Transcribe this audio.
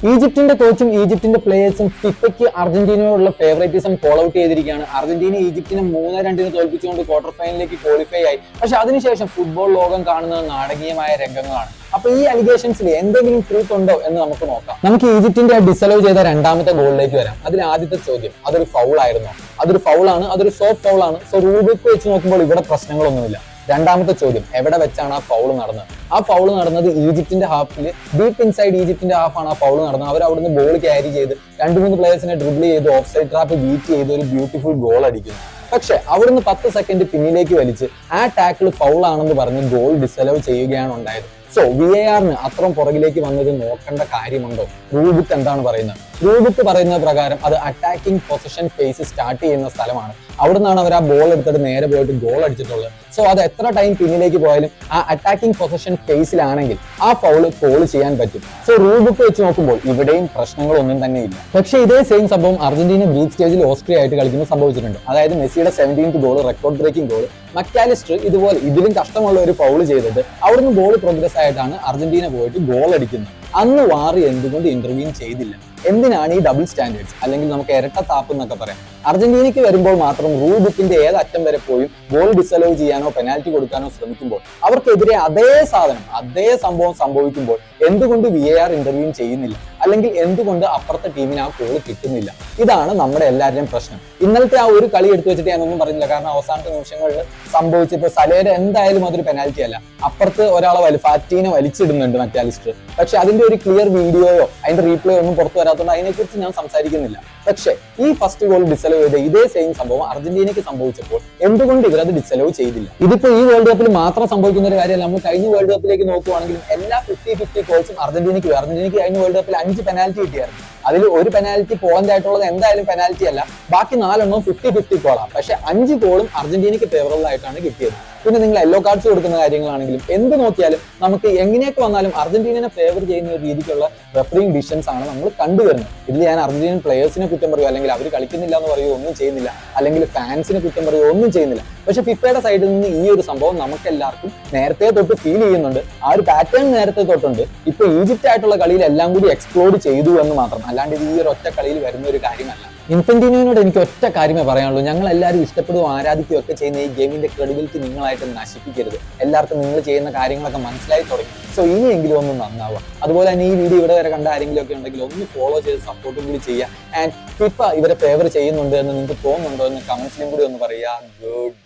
ഈജിപ്തിന്റെ കോച്ചും ഈജിപ്തിന്റെ പ്ലേയേഴ്സും ഫിഫയ്ക്ക് അർജന്റീനയോടുള്ള favouritism call out ചെയ്തിരിക്കുകയാണ്. അർജന്റീന ഈജിപ്തിനെ 3-2 തോൽപ്പിച്ചുകൊണ്ട് ക്വാർട്ടർ ഫൈനലിലേക്ക് ക്വാളിഫൈ ആയി. പക്ഷെ അതിനുശേഷം ഫുട്ബോൾ ലോകം കാണുന്നത് നാടകീയമായ രംഗങ്ങളാണ്. അപ്പൊ ഈ അലിഗേഷൻസിൽ എന്തെങ്കിലും ട്രൂത്ത് ഉണ്ടോ എന്ന് നമുക്ക് നോക്കാം. നമുക്ക് ഈജിപ്തിന്റെ ഡിസലവ് ചെയ്ത രണ്ടാമത്തെ ഗോളിലേക്ക് വരാം. അതിൽ ആദ്യത്തെ ചോദ്യം, അതൊരു ഫൗൾ ആയിരുന്നോ? അതൊരു ഫൗളാണ്, അതൊരു സോഫ്റ്റ് ഫൗൾ ആണ്. സോ റൂൾ ബുക്ക് വെച്ച് നോക്കുമ്പോൾ ഇവിടെ പ്രശ്നങ്ങളൊന്നുമില്ല. രണ്ടാമത്തെ ചോദ്യം, എവിടെ വെച്ചാണ് ആ ഫൗൾ നടന്നത്? ആ ഫൗൾ നടന്നത് ഈജിപ്തിന്റെ ഹാഫിൽ, ഡീപ്പ് ഇൻസൈഡ് ഈജിപ്തിന്റെ ഹാഫാണ് ആ ഫൗൾ നടന്നത്. അവർ അവിടുന്ന് ബോൾ ക്യാരി ചെയ്ത് 2-3 പ്ലേയേഴ്സിനെ ഡ്രിബിൾ ചെയ്ത് ഓഫ് സൈഡ് ട്രാപ്പ് ബീറ്റ് ചെയ്ത് ഒരു ബ്യൂട്ടിഫുൾ ഗോൾ അടിക്കുന്നു. പക്ഷെ അവിടുന്ന് 10 സെക്കൻഡ് പിന്നിലേക്ക് വലിച്ച് ആ ടാക്കിൾ ഫൗൾ ആണെന്ന് പറഞ്ഞ് ഗോൾ ഡിസലവ് ചെയ്യുകയാണ് ഉണ്ടായത്. സോ VARന് അത്രയും പുറകിലേക്ക് വന്നത് നോക്കേണ്ട കാര്യമുണ്ടോ? റൂൾ ബുക്ക് എന്താണ് പറയുന്നത്? റൂൾ ബുക്ക് പറയുന്ന പ്രകാരം അത് അറ്റാക്കിംഗ് പൊസിഷൻ ഫേസ് സ്റ്റാർട്ട് ചെയ്യുന്ന സ്ഥലമാണ്. അവിടെ നിന്നാണ് അവർ ആ ബോൾ എടുത്തിട്ട് നേരെ പോയിട്ട് ഗോൾ അടിച്ചിട്ടുള്ളത്. സോ അത് എത്ര ടൈം പിന്നിലേക്ക് പോയാലും ആ അറ്റാക്കിംഗ് പൊസിഷൻ ഫേസിലാണെങ്കിൽ ആ ഫൗള് കോൾ ചെയ്യാൻ പറ്റും. സോ റൂൾ ബുക്ക് വെച്ച് നോക്കുമ്പോൾ ഇവിടെയും പ്രശ്നങ്ങളൊന്നും തന്നെ ഇല്ല. പക്ഷെ ഇതേ സെയിം സംഭവം അർജന്റീന ഗ്രൂപ്പ് സ്റ്റേജിൽ ഓസ്ട്രിയ ആയിട്ട് കളിക്കുമ്പോൾ സംഭവിച്ചിട്ടുണ്ട്. അതായത് മെസ്സിയുടെ 17th goal, record breaking goal. MacAllister ഇതുപോലെ ഇതിലും കഷ്ടമുള്ള ഒരു ഫൗൾ ചെയ്തിട്ട് അവിടുന്ന് ബോൾ പ്രോഗ്രസ് ആയിട്ടാണ് അർജന്റീന പോയിട്ട് ഗോൾ അടിക്കുന്നത്. അന്ന് വാർ എന്തുകൊണ്ട് ഇന്റർവ്യൂ ചെയ്തില്ല? എന്തിനാണ് ഈ ഡബിൾ സ്റ്റാൻഡേർഡ്സ്, അല്ലെങ്കിൽ നമുക്ക് ഇരട്ട താപ്പ് എന്നൊക്കെ പറയാം? അർജന്റീനയ്ക്ക് വരുമ്പോൾ മാത്രം റൂൾ ബുക്കിന്റെ ഏത് അറ്റം വരെ പോയും ഗോൾ ഡിസലവ് ചെയ്യാനോ പെനാൽറ്റി കൊടുക്കാനോ ശ്രമിക്കുമ്പോൾ അവർക്കെതിരെ അതേ സാധനം, അതേ സംഭവം സംഭവിക്കുമ്പോൾ എന്തുകൊണ്ട് VAR ഇന്റർവ്യൂ ചെയ്യുന്നില്ല? അല്ലെങ്കിൽ എന്തുകൊണ്ട് അപ്പുറത്തെ ടീമിന് ആ കോൾ കിട്ടുന്നില്ല? ഇതാണ് നമ്മുടെ എല്ലാവരുടെയും പ്രശ്നം. ഇന്നലത്തെ ആ ഒരു കളി എടുത്തു വെച്ചിട്ട് ഞാനൊന്നും പറയുന്നില്ല. കാരണം അവസാനത്തെ നിമിഷങ്ങളിൽ സംഭവിച്ചപ്പോൾ സലേര എന്തായാലും അതൊരു പെനാൽറ്റി അല്ല. അപ്പുറത്ത് ഒരാളെ ഫാറ്റീനെ വലിച്ചിടുന്നുണ്ട് മക്കാലിസ്റ്റർ. പക്ഷെ അതിന്റെ ഒരു ക്ലിയർ വീഡിയോയോ അതിന്റെ റീപ്ലേ ഒന്നും പുറത്തു വരാത്തതുകൊണ്ട് അതിനെക്കുറിച്ച് ഞാൻ സംസാരിക്കുന്നില്ല. പക്ഷെ ഈ ഫസ്റ്റ് ഗോൾ ഡിസലവ് ചെയ്ത ഇതേ സെയിം സംഭവം അർജന്റീനയ്ക്ക് സംഭവിച്ചപ്പോൾ എന്തുകൊണ്ട് ഇവരത് ഡിസലവ് ചെയ്തില്ല? ഇതിപ്പോ ഈ വേൾഡ് കപ്പിൽ മാത്രം സംഭവിക്കുന്ന ഒരു കാര്യമല്ല. നമ്മൾ കഴിഞ്ഞ വേൾഡ് കപ്പിലേക്ക് നോക്കുവാണെങ്കിലും എല്ലാ 50-50 ഗോൾസും അർജന്റീനയ്ക്ക് കഴിഞ്ഞ വേൾഡ് കപ്പിൽ 5 പെനാൽറ്റി കിട്ടിയായിരുന്നു. അതിൽ ഒരു പെനാൽറ്റി പോളണ്ട് ആയിട്ടുള്ളത് എന്തായാലും പെനാൽറ്റി അല്ല. ബാക്കി 4 50-50 ഗോളാണ്. പക്ഷെ 5 ഗോളും അർജന്റീനയ്ക്ക് ഫേവറബിൾ ആയിട്ടാണ് കിട്ടിയത്. പിന്നെ നിങ്ങൾ യെല്ലോ കാർഡ്സ് കൊടുക്കുന്ന കാര്യങ്ങളാണെങ്കിലും എന്ത് നോക്കിയാലും നമുക്ക് എങ്ങനെയൊക്കെ വന്നാലും അർജന്റീനയെ ഫേവർ ചെയ്യുന്ന ഒരു രീതിക്കുള്ള റെഫറിംഗ് ഡിസിഷൻസ് ആണ് നമ്മൾ കണ്ടുവരുന്നത്. ഇതിൽ ഞാൻ അർജന്റീനൻ പ്ലേയേഴ്സിനെ കുറ്റം പറയുമോ, അല്ലെങ്കിൽ അവർ കളിക്കുന്നില്ല എന്ന് പറയുമോ ഒന്നും ചെയ്യുന്നില്ല, അല്ലെങ്കിൽ ഫാൻസിനെ കുറ്റം പറയുമോ ഒന്നും ചെയ്യുന്നില്ല. പക്ഷെ ഫിഫയുടെ സൈഡിൽ നിന്ന് ഈ ഒരു സംഭവം നമുക്ക് എല്ലാവർക്കും നേരത്തെ തൊട്ട് ഫീൽ ചെയ്യുന്നുണ്ട്. ആ ഒരു പാറ്റേൺ നേരത്തെ തൊട്ടുണ്ട്. ഇപ്പൊ ഈജിപ്റ്റ് ആയിട്ടുള്ള കളിയിൽ എല്ലാം കൂടി എക്സ്പ്ലോർ ചെയ്തു എന്ന് മാത്രം, അല്ലാണ്ട് ഇത് ഈ ഒരു ഒറ്റ കളിയിൽ വരുന്ന ഒരു കാര്യമല്ല. ഇൻഫന്റിനോയോട് എനിക്ക് ഒറ്റ കാര്യമേ പറയാനുള്ളൂ. ഞങ്ങൾ എല്ലാവരും ഇഷ്ടപ്പെടുകയും ആരാധിക്കുകയും ഒക്കെ ചെയ്യുന്ന ഈ ഗെയിമിന്റെ ക്രെഡിബിലിറ്റി നിങ്ങളായിട്ട് നശിപ്പിക്കരുത്. എല്ലാവർക്കും നിങ്ങൾ ചെയ്യുന്ന കാര്യങ്ങളൊക്കെ മനസ്സിലായി തുടങ്ങി. സോ ഇനിയെങ്കിലും ഒന്ന് നന്നാവുക. അതുപോലെ തന്നെ ഈ വീഡിയോ ഇവിടെ വരെ കണ്ട ആരെങ്കിലും ഒക്കെ ഉണ്ടെങ്കിൽ ഒന്ന് ഫോളോ ചെയ്ത് സപ്പോർട്ടും കൂടി ചെയ്യുക. ആൻഡ് ഫിഫ ഇവരെ ഫേവർ ചെയ്യുന്നുണ്ട് എന്ന് നിങ്ങൾക്ക് തോന്നുന്നുണ്ടോ എന്ന് കമന്റ്സിലും കൂടി ഒന്ന് പറയുക. ഗുഡ്.